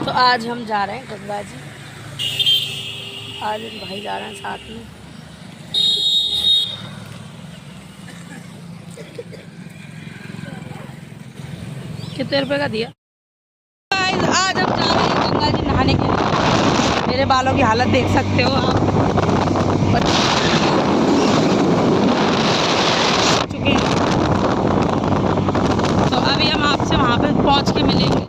तो आज हम जा रहे हैं गंगा जी। आज भाई जा रहे हैं साथ में। कितने रुपए का दिया? आज हम जा रहे हैं गंगा जी नहाने के लिए। मेरे बालों की हालत देख सकते हो आप। चुके हैं तो अभी हम आपसे वहाँ पे पहुँच के मिलेंगे।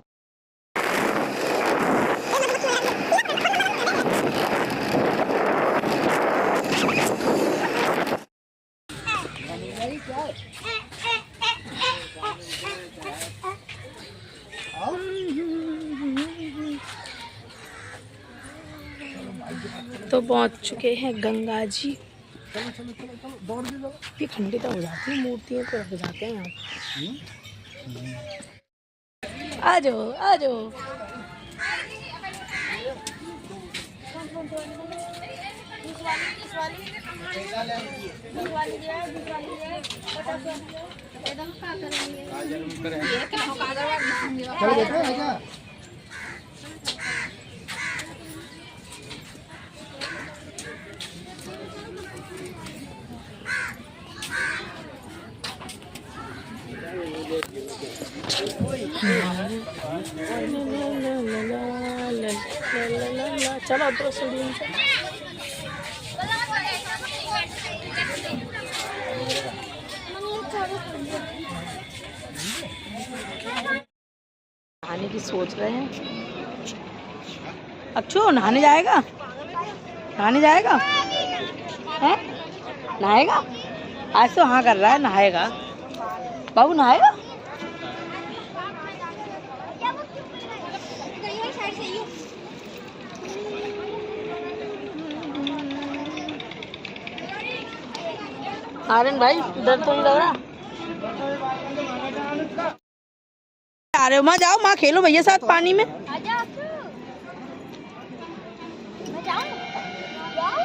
तो पहुंच चुके हैं गंगा जी। ये खंडित हो जाती है, मूर्तियों को रख जाते हैं यहाँ। आ जाओ आ जाओ। चलो तो सीढ़ी से नहाने की सोच रहे हैं। अच्छो नहाने जाएगा, नहाने जाएगा है? नहाएगा आज तो हाँ कर रहा है, नहाएगा बाबू, नहाएगा। आर्यन भाई डर तो नहीं लग रहा? आ रहे हो? माँ जाओ, माँ खेलो भैया साथ पानी में।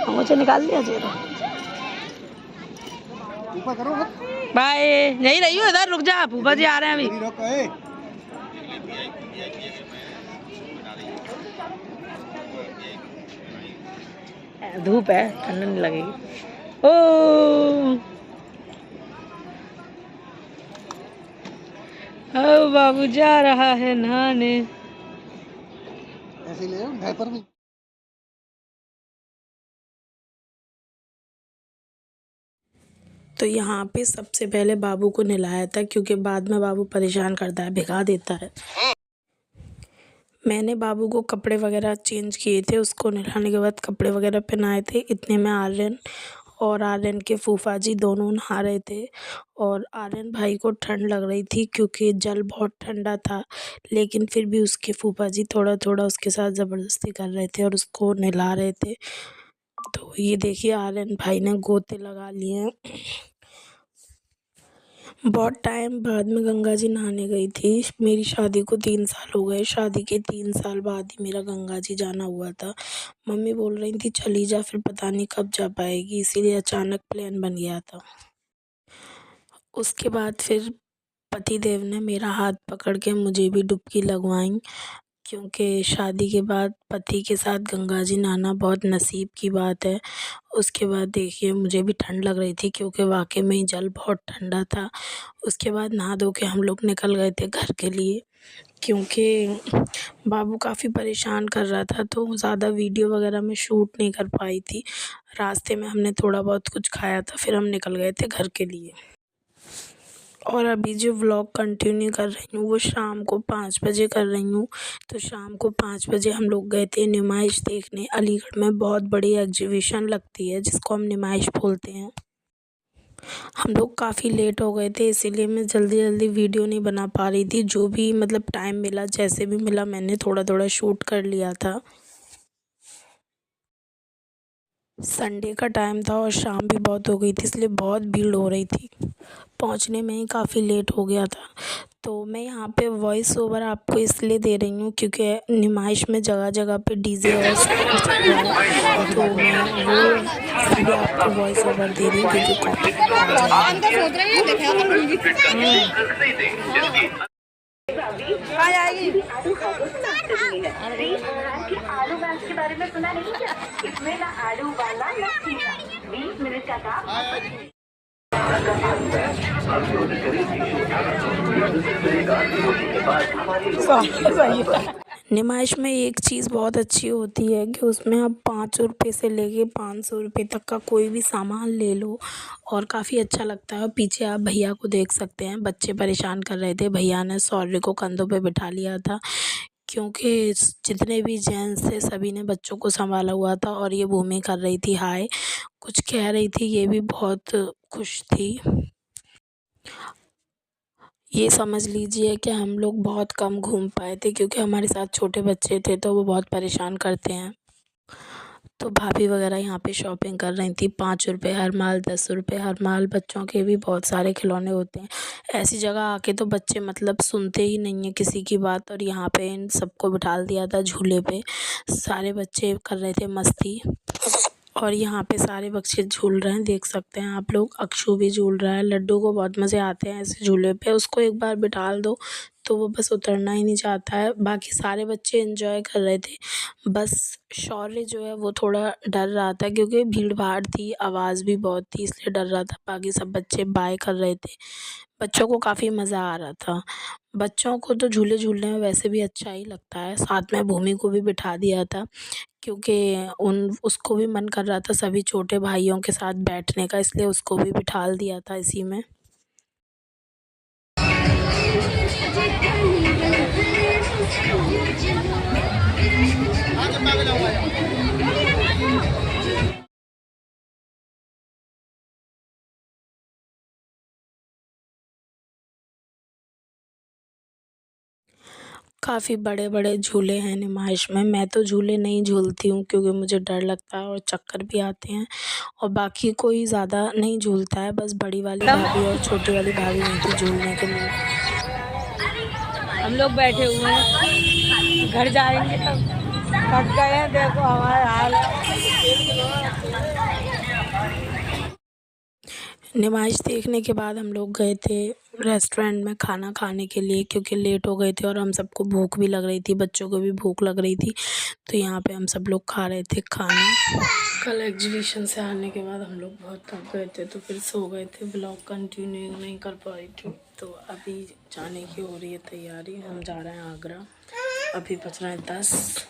मुझे निकाल दिया जी। बाय, यही रही हो, इधर रुक जा, फूफा जी आ रहे हैं अभी। धूप है, ठंड नहीं लगेगी। ओ बाबू जा रहा है नहाने। ऐसे ले डायपर में। तो यहाँ पे सबसे पहले बाबू को नहलाया था, क्योंकि बाद में बाबू परेशान करता है, भिगा देता है। मैंने बाबू को कपड़े वगैरह चेंज किए थे, उसको नहलाने के बाद कपड़े वगैरह पहनाए थे। इतने में आर्यन और आर्यन के फूफा जी दोनों नहा रहे थे। और आर्यन भाई को ठंड लग रही थी क्योंकि जल बहुत ठंडा था, लेकिन फिर भी उसके फूफा जी थोड़ा थोड़ा उसके साथ ज़बरदस्ती कर रहे थे और उसको नहला रहे थे। तो ये देखिए आर्यन भाई ने गोते लगा लिए हैं। बहुत टाइम बाद में गंगा जी नहाने गई थी। मेरी शादी को 3 साल हो गए। शादी के 3 साल बाद ही मेरा गंगा जी जाना हुआ था। मम्मी बोल रही थी चली जा, फिर पता नहीं कब जा पाएगी, इसीलिए अचानक प्लान बन गया था। उसके बाद फिर पति देव ने मेरा हाथ पकड़ के मुझे भी डुबकी लगवाई, क्योंकि शादी के बाद पति के साथ गंगा जी नहाना बहुत नसीब की बात है। उसके बाद देखिए मुझे भी ठंड लग रही थी, क्योंकि वाकई में ही जल बहुत ठंडा था। उसके बाद नहा धो के हम लोग निकल गए थे घर के लिए, क्योंकि बाबू काफ़ी परेशान कर रहा था, तो ज़्यादा वीडियो वगैरह में शूट नहीं कर पाई थी। रास्ते में हमने थोड़ा बहुत कुछ खाया था, फिर हम निकल गए थे घर के लिए। और अभी जो व्लॉग कंटिन्यू कर रही हूँ वो शाम को 5 बजे कर रही हूँ। तो शाम को 5 बजे हम लोग गए थे नुमाइश देखने। अलीगढ़ में बहुत बड़ी एग्जीबिशन लगती है जिसको हम नुमाइश बोलते हैं। हम लोग काफ़ी लेट हो गए थे, इसीलिए मैं जल्दी जल्दी वीडियो नहीं बना पा रही थी। जो भी मतलब टाइम मिला, जैसे भी मिला, मैंने थोड़ा थोड़ा शूट कर लिया था। संडे का टाइम था और शाम भी बहुत हो गई थी, इसलिए बहुत भीड़ हो रही थी। पहुंचने में ही काफ़ी लेट हो गया था। तो मैं यहाँ पे वॉइस ओवर आपको इसलिए दे रही हूँ क्योंकि नुमाइश में जगह जगह पे डीजे और साउंड चल रहा है, तो मैं वो इसलिए आपको वॉइस ओवर दे रही हूँ क्योंकि कॉपी आ जाएगी। कि आलू मैच के बारे में सुना नहीं क्या? इसमें ना आलू वाला ना खीरा, 20 मिनट का काम। नुमाइश में एक चीज़ बहुत अच्छी होती है कि उसमें आप 5 रुपये से लेके 500 रुपये तक का कोई भी सामान ले लो और काफ़ी अच्छा लगता है। पीछे आप भैया को देख सकते हैं, बच्चे परेशान कर रहे थे, भैया ने सौर्य को कंधों पे बिठा लिया था क्योंकि जितने भी जेंट्स थे सभी ने बच्चों को संभाला हुआ था और ये भूमि कर रही थी हाय, कुछ कह रही थी, ये भी बहुत खुश थी। ये समझ लीजिए कि हम लोग बहुत कम घूम पाए थे क्योंकि हमारे साथ छोटे बच्चे थे तो वो बहुत परेशान करते हैं। तो भाभी वगैरह यहाँ पे शॉपिंग कर रही थी, 5 रुपये हर माल, 10 रुपये हर माल। बच्चों के भी बहुत सारे खिलौने होते हैं। ऐसी जगह आके तो बच्चे मतलब सुनते ही नहीं हैं किसी की बात, और यहाँ पे इन सबको बिठा दिया था झूले पे। सारे बच्चे कर रहे थे मस्ती और यहाँ पे सारे बच्चे झूल रहे हैं, देख सकते हैं आप लोग। अक्षु भी झूल रहा है, लड्डू को बहुत मज़े आते हैं ऐसे झूले पे। उसको एक बार बिठा दो तो वो बस उतरना ही नहीं चाहता है। बाकी सारे बच्चे एंजॉय कर रहे थे, बस शौर्य जो है वो थोड़ा डर रहा था क्योंकि भीड़ भाड़ थी, आवाज़ भी बहुत थी, इसलिए डर रहा था। बाकी सब बच्चे बाय कर रहे थे, बच्चों को काफ़ी मज़ा आ रहा था। बच्चों को तो झूले झूलने में वैसे भी अच्छा ही लगता है। साथ में भूमि को भी बिठा दिया था क्योंकि उसको भी मन कर रहा था सभी छोटे भाइयों के साथ बैठने का, इसलिए उसको भी बिठा दिया था इसी में। काफ़ी बड़े बड़े झूले हैं नुमाइश में। मैं तो झूले नहीं झूलती हूँ क्योंकि मुझे डर लगता है और चक्कर भी आते हैं, और बाकी कोई ज़्यादा नहीं झूलता है, बस बड़ी वाली भाभी और छोटी वाली भाभी नहीं थी झूलने के लिए। हम लोग बैठे हुए हैं, घर जाएंगे तब थक गए हैं, देखो हमारा हाल। नुमाइश देखने के बाद हम लोग गए थे रेस्टोरेंट में खाना खाने के लिए क्योंकि लेट हो गए थे और हम सबको भूख भी लग रही थी, बच्चों को भी भूख लग रही थी। तो यहाँ पे हम सब लोग खा रहे थे खाना। कल एग्जीबिशन से आने के बाद हम लोग बहुत थक गए थे तो फिर सो गए थे, ब्लॉग कंटिन्यू नहीं कर पाई थी। तो अभी जाने की हो रही है तैयारी, हम जा रहे हैं आगरा। अभी बज रहे हैं 10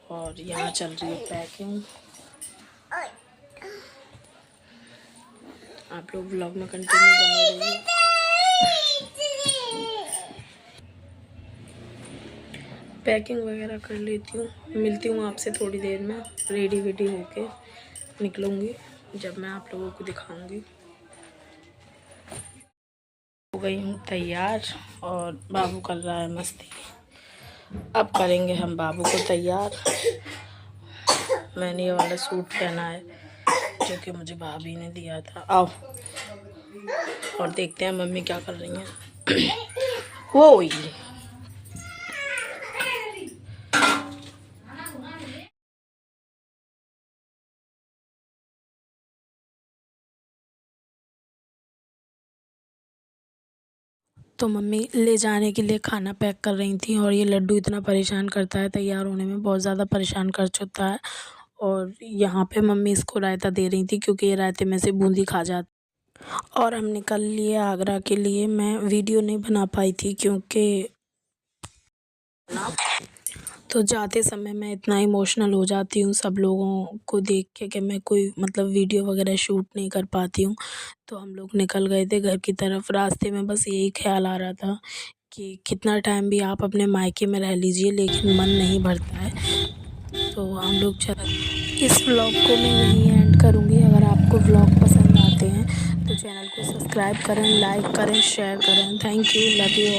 और यहाँ चल रही है पैकिंग। आप लोग व्लॉग में कंटिन्यू बने रहिए। पैकिंग वगैरह कर लेती हूँ, मिलती हूँ आपसे थोड़ी देर में। रेडी वेडी होके निकलूँगी जब मैं आप लोगों को दिखाऊँगी। हो गई हूँ तैयार और बाबू कर रहा है मस्ती। अब करेंगे हम बाबू को तैयार। मैंने ये वाला सूट पहना है जो कि मुझे भाभी ने दिया था। आओ और देखते हैं मम्मी क्या कर रही हैं। वो तो मम्मी ले जाने के लिए खाना पैक कर रही थी और ये लड्डू इतना परेशान करता है, तैयार होने में बहुत ज़्यादा परेशान कर चुका है। और यहाँ पे मम्मी इसको रायता दे रही थी क्योंकि ये रायते में से बूंदी खा जाती। और हम निकल लिए आगरा के लिए। मैं वीडियो नहीं बना पाई थी क्योंकि तो जाते समय मैं इतना इमोशनल हो जाती हूँ सब लोगों को देख के कि मैं कोई मतलब वीडियो वगैरह शूट नहीं कर पाती हूँ। तो हम लोग निकल गए थे घर की तरफ। रास्ते में बस यही ख्याल आ रहा था कि कितना टाइम भी आप अपने मायके में रह लीजिए लेकिन मन नहीं भरता है। तो हम लोग इस व्लॉग को मैं यहीं एंड करूँगी। अगर आपको व्लॉग पसंद आते हैं तो चैनल को सब्सक्राइब करें, लाइक करें, शेयर करें। Thank you, love you.